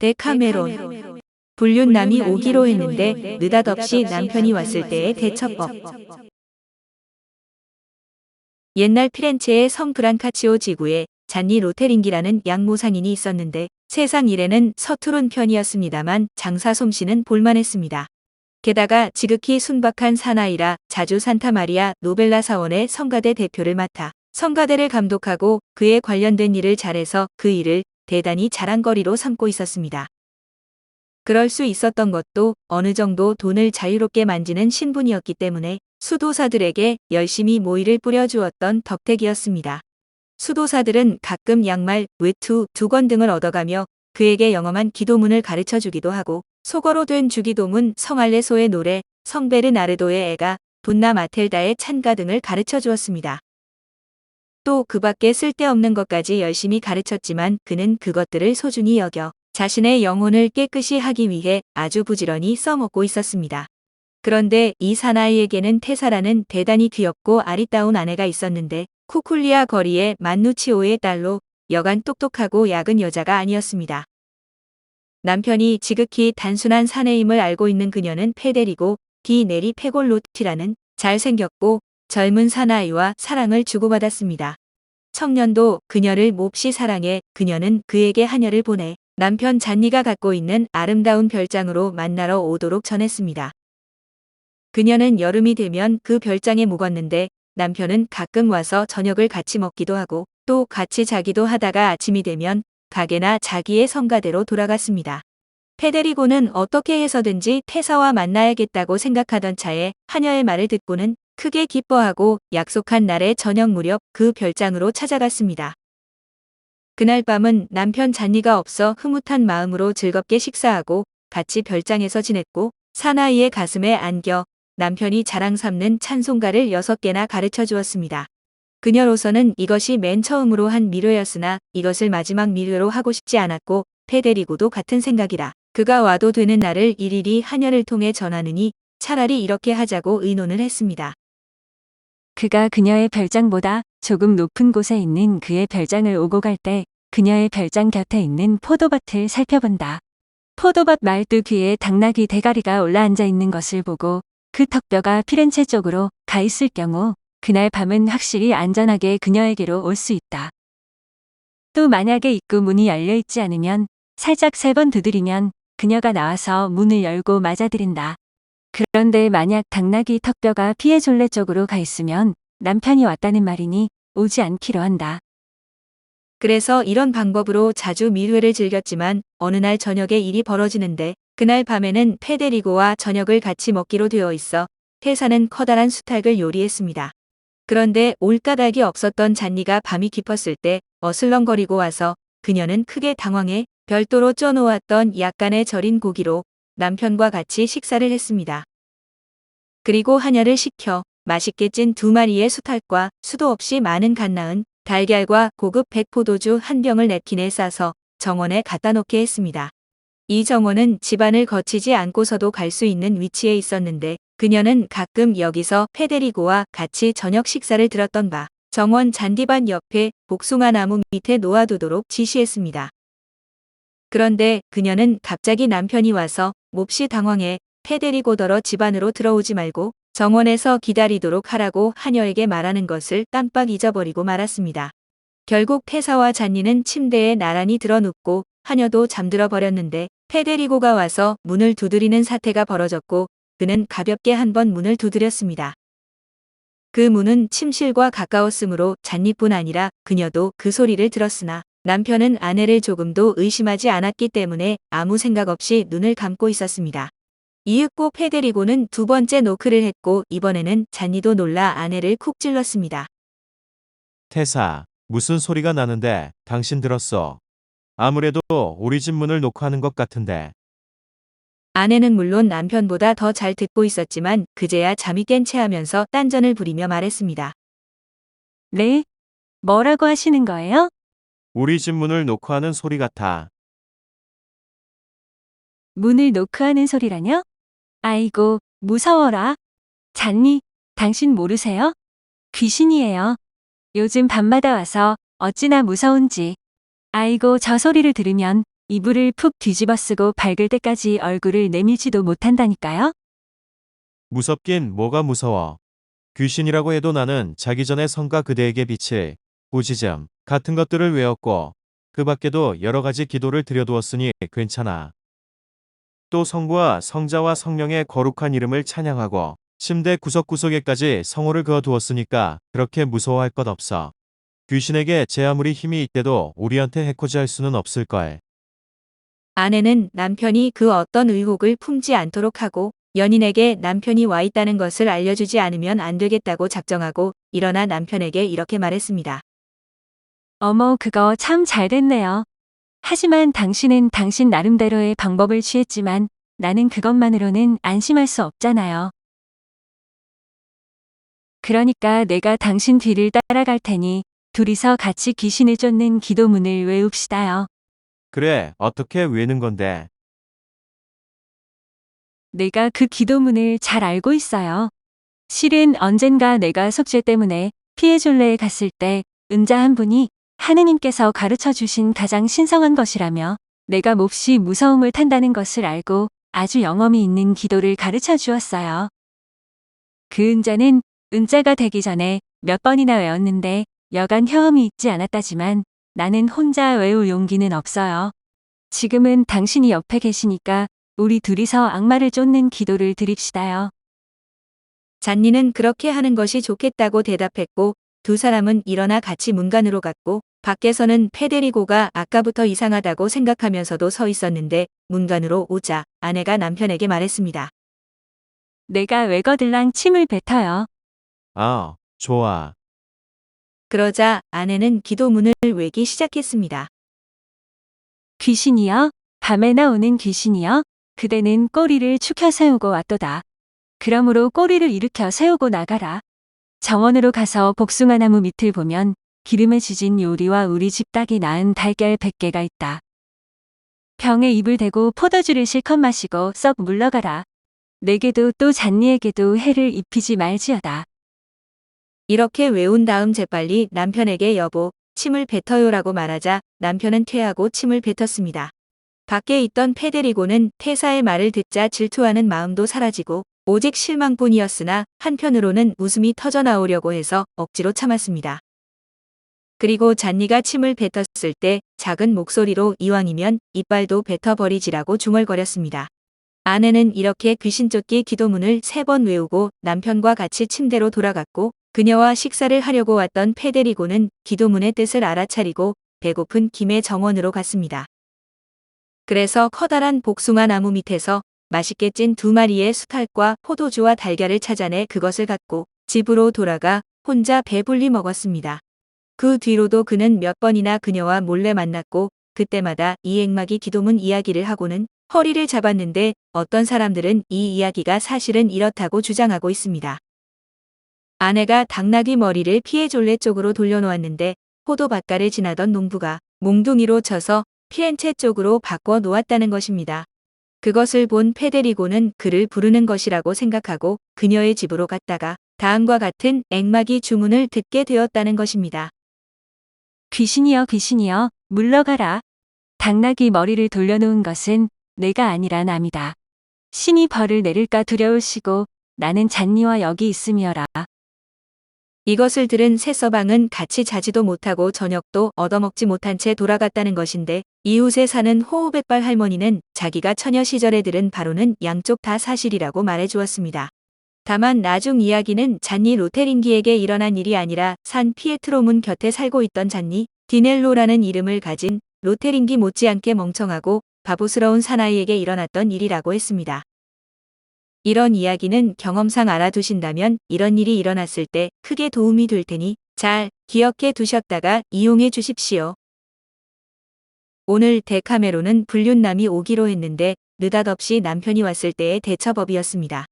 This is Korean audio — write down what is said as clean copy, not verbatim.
데카메론. 불륜남이 오기로 했는데 느닷없이 남편이 왔을 때의 대처법. 옛날 피렌체의 성 브란카치오 지구에 잔니 로테링기라는 양모상인이 있었는데 세상 일에는 서투른 편이었습니다만 장사 솜씨는 볼만했습니다. 게다가 지극히 순박한 사나이라 자주 산타마리아 노벨라 사원의 성가대 대표를 맡아 성가대를 감독하고 그에 관련된 일을 잘해서 그 일을 대단히 자랑거리로 삼고 있었습니다. 그럴 수 있었던 것도 어느 정도 돈을 자유롭게 만지는 신분이었기 때문에 수도사들에게 열심히 모이를 뿌려주었던 덕택이었습니다. 수도사들은 가끔 양말, 외투, 두건 등을 얻어가며 그에게 영험한 기도문을 가르쳐주기도 하고 속어로 된 주기도문 성알레소의 노래, 성베르나르도의 애가, 돈나 마텔다의 찬가 등을 가르쳐 주었습니다. 또 그 밖에 쓸데없는 것까지 열심히 가르쳤지만 그는 그것들을 소중히 여겨 자신의 영혼을 깨끗이 하기 위해 아주 부지런히 써먹고 있었습니다. 그런데 이 사나이에게는 테사라는 대단히 귀엽고 아리따운 아내가 있었는데 쿠쿨리아 거리의 만누치오의 딸로 여간 똑똑하고 야근 여자가 아니었습니다. 남편이 지극히 단순한 사내임을 알고 있는 그녀는 페데리고 디 네리 페골로티라는 잘생겼고 젊은 사나이와 사랑을 주고받았습니다. 청년도 그녀를 몹시 사랑해 그녀는 그에게 하녀를 보내 남편 잔니가 갖고 있는 아름다운 별장으로 만나러 오도록 전했습니다. 그녀는 여름이 되면 그 별장에 묵었는데 남편은 가끔 와서 저녁을 같이 먹기도 하고 또 같이 자기도 하다가 아침이 되면 가게나 자기의 성가대로 돌아갔습니다. 페데리고는 어떻게 해서든지 테사와 만나야겠다고 생각하던 차에 하녀의 말을 듣고는 크게 기뻐하고 약속한 날의 저녁 무렵 그 별장으로 찾아갔습니다. 그날 밤은 남편 잔니가 없어 흐뭇한 마음으로 즐겁게 식사하고 같이 별장에서 지냈고 사나이의 가슴에 안겨 남편이 자랑 삼는 찬송가를 6개나 가르쳐 주었습니다. 그녀로서는 이것이 맨 처음으로 한 미료였으나 이것을 마지막 미료로 하고 싶지 않았고 페데리고도 같은 생각이라 그가 와도 되는 날을 일일이 하녀를 통해 전하느니 차라리 이렇게 하자고 의논을 했습니다. 그가 그녀의 별장보다 조금 높은 곳에 있는 그의 별장을 오고 갈 때 그녀의 별장 곁에 있는 포도밭을 살펴본다. 포도밭 말뚝 위에 당나귀 대가리가 올라앉아 있는 것을 보고 그 턱뼈가 피렌체 쪽으로 가 있을 경우 그날 밤은 확실히 안전하게 그녀에게로 올 수 있다. 또 만약에 입구 문이 열려 있지 않으면 살짝 3번 두드리면 그녀가 나와서 문을 열고 맞아들인다. 그런데 만약 당나귀 턱뼈가 피해졸레 쪽으로 가 있으면 남편이 왔다는 말이니 오지 않기로 한다. 그래서 이런 방법으로 자주 밀회를 즐겼지만 어느 날 저녁에 일이 벌어지는데 그날 밤에는 페데리고와 저녁을 같이 먹기로 되어 있어 테사는 커다란 수탉을 요리했습니다. 그런데 올 까닭이 없었던 잔니가 밤이 깊었을 때 어슬렁거리고 와서 그녀는 크게 당황해 별도로 쪄놓았던 약간의 절인 고기로 남편과 같이 식사를 했습니다. 그리고 하녀를 시켜 맛있게 찐 2마리의 수탉과 수도 없이 많은 갓 낳은 달걀과 고급 백포도주 1병을 냅킨에 싸서 정원에 갖다 놓게 했습니다. 이 정원은 집안을 거치지 않고서도 갈 수 있는 위치에 있었는데 그녀는 가끔 여기서 페데리고와 같이 저녁 식사를 들었던 바 정원 잔디밭 옆에 복숭아 나무 밑에 놓아두도록 지시했습니다. 그런데 그녀는 갑자기 남편이 와서 몹시 당황해 페데리고더러 집 안으로 들어오지 말고 정원에서 기다리도록 하라고 하녀에게 말하는 것을 깜빡 잊어버리고 말았습니다. 결국 테사와 잔니는 침대에 나란히 들어눕고 하녀도 잠들어 버렸는데 페데리고가 와서 문을 두드리는 사태가 벌어졌고 그는 가볍게 한번 문을 두드렸습니다. 그 문은 침실과 가까웠으므로 잔니뿐 아니라 그녀도 그 소리를 들었으나 남편은 아내를 조금도 의심하지 않았기 때문에 아무 생각 없이 눈을 감고 있었습니다. 이윽고 페데리고는 2번째 노크를 했고 이번에는 잔니도 놀라 아내를 쿡 찔렀습니다. 테사, 무슨 소리가 나는데 당신 들었어? 아무래도 우리 집 문을 노크하는 것 같은데. 아내는 물론 남편보다 더 잘 듣고 있었지만 그제야 잠이 깬 채 하면서 딴전을 부리며 말했습니다. 네? 뭐라고 하시는 거예요? 우리 집 문을 노크하는 소리 같아. 문을 노크하는 소리라뇨? 아이고, 무서워라. 잔니, 당신 모르세요? 귀신이에요. 요즘 밤마다 와서 어찌나 무서운지. 아이고, 저 소리를 들으면 이불을 푹 뒤집어 쓰고 밝을 때까지 얼굴을 내밀지도 못한다니까요. 무섭긴 뭐가 무서워. 귀신이라고 해도 나는 자기 전에 성가 그대에게 비칠 부지즘 같은 것들을 외웠고 그 밖에도 여러 가지 기도를 드려두었으니 괜찮아. 또 성부와 성자와 성령의 거룩한 이름을 찬양하고 침대 구석구석에까지 성호를 그어두었으니까 그렇게 무서워할 것 없어. 귀신에게 제 아무리 힘이 있대도 우리한테 해코지할 수는 없을걸. 아내는 남편이 그 어떤 의혹을 품지 않도록 하고 연인에게 남편이 와 있다는 것을 알려주지 않으면 안 되겠다고 작정하고 일어나 남편에게 이렇게 말했습니다. 어머, 그거 참 잘 됐네요. 하지만 당신은 당신 나름대로의 방법을 취했지만 나는 그것만으로는 안심할 수 없잖아요. 그러니까 내가 당신 뒤를 따라갈 테니 둘이서 같이 귀신을 쫓는 기도문을 외웁시다요. 그래, 어떻게 외는 건데? 내가 그 기도문을 잘 알고 있어요. 실은 언젠가 내가 속죄 때문에 피해졸레에 갔을 때 은자 한 분이 하느님께서 가르쳐 주신 가장 신성한 것이라며 내가 몹시 무서움을 탄다는 것을 알고 아주 영험이 있는 기도를 가르쳐 주었어요. 그 은자는 은자가 되기 전에 몇 번이나 외웠는데 여간 효험이 있지 않았다지만 나는 혼자 외울 용기는 없어요. 지금은 당신이 옆에 계시니까 우리 둘이서 악마를 쫓는 기도를 드립시다요. 잔니는 그렇게 하는 것이 좋겠다고 대답했고 두 사람은 일어나 같이 문간으로 갔고 밖에서는 페데리고가 아까부터 이상하다고 생각하면서도 서 있었는데 문간으로 오자 아내가 남편에게 말했습니다. 내가 외거들랑 침을 뱉어요. 아, 좋아. 그러자 아내는 기도문을 외기 시작했습니다. 귀신이여, 밤에 나오는 귀신이여, 그대는 꼬리를 축혀 세우고 왔도다. 그러므로 꼬리를 일으켜 세우고 나가라. 정원으로 가서 복숭아나무 밑을 보면 기름에 지진 요리와 우리 집 닭이 낳은 달걀 100개가 있다. 병에 입을 대고 포도주를 실컷 마시고 썩 물러가라. 내게도 또 잔니에게도 해를 입히지 말지어다. 이렇게 외운 다음 재빨리 남편에게 여보, 침을 뱉어요라고 말하자 남편은 퇴하고 침을 뱉었습니다. 밖에 있던 페데리고는 태사의 말을 듣자 질투하는 마음도 사라지고 오직 실망뿐이었으나 한편으로는 웃음이 터져나오려고 해서 억지로 참았습니다. 그리고 잔니가 침을 뱉었을 때 작은 목소리로 이왕이면 이빨도 뱉어버리지라고 중얼거렸습니다. 아내는 이렇게 귀신 쫓기 기도문을 3번 외우고 남편과 같이 침대로 돌아갔고 그녀와 식사를 하려고 왔던 페데리고는 기도문의 뜻을 알아차리고 배고픈 김에 정원으로 갔습니다. 그래서 커다란 복숭아 나무 밑에서 맛있게 찐 2마리의 수탉과 포도주와 달걀을 찾아내 그것을 갖고 집으로 돌아가 혼자 배불리 먹었습니다. 그 뒤로도 그는 몇 번이나 그녀와 몰래 만났고 그때마다 이 액마기 기도문 이야기를 하고는 허리를 잡았는데 어떤 사람들은 이 이야기가 사실은 이렇다고 주장하고 있습니다. 아내가 당나귀 머리를 피에졸레 쪽으로 돌려놓았는데 포도밭가를 지나던 농부가 몽둥이로 쳐서 피렌체 쪽으로 바꿔 놓았다는 것입니다. 그것을 본 페데리고는 그를 부르는 것이라고 생각하고 그녀의 집으로 갔다가 다음과 같은 액마기 주문을 듣게 되었다는 것입니다. 귀신이여, 귀신이여, 물러가라. 당나귀 머리를 돌려놓은 것은 내가 아니라 남이다. 신이 벌을 내릴까 두려우시고 나는 잔니와 여기 있음이어라. 이것을 들은 새서방은 같이 자지도 못하고 저녁도 얻어먹지 못한 채 돌아갔다는 것인데 이웃에 사는 호우백발 할머니는 자기가 처녀 시절에 들은 바로는 양쪽 다 사실이라고 말해주었습니다. 다만 나중 이야기는 잔니 로테링기에게 일어난 일이 아니라 산 피에트로 문 곁에 살고 있던 잔니 디넬로라는 이름을 가진 로테링기 못지않게 멍청하고 바보스러운 사나이에게 일어났던 일이라고 했습니다. 이런 이야기는 경험상 알아두신다면 이런 일이 일어났을 때 크게 도움이 될 테니 잘 기억해 두셨다가 이용해 주십시오. 오늘 데카메론은 불륜남이 오기로 했는데 느닷없이 남편이 왔을 때의 대처법이었습니다.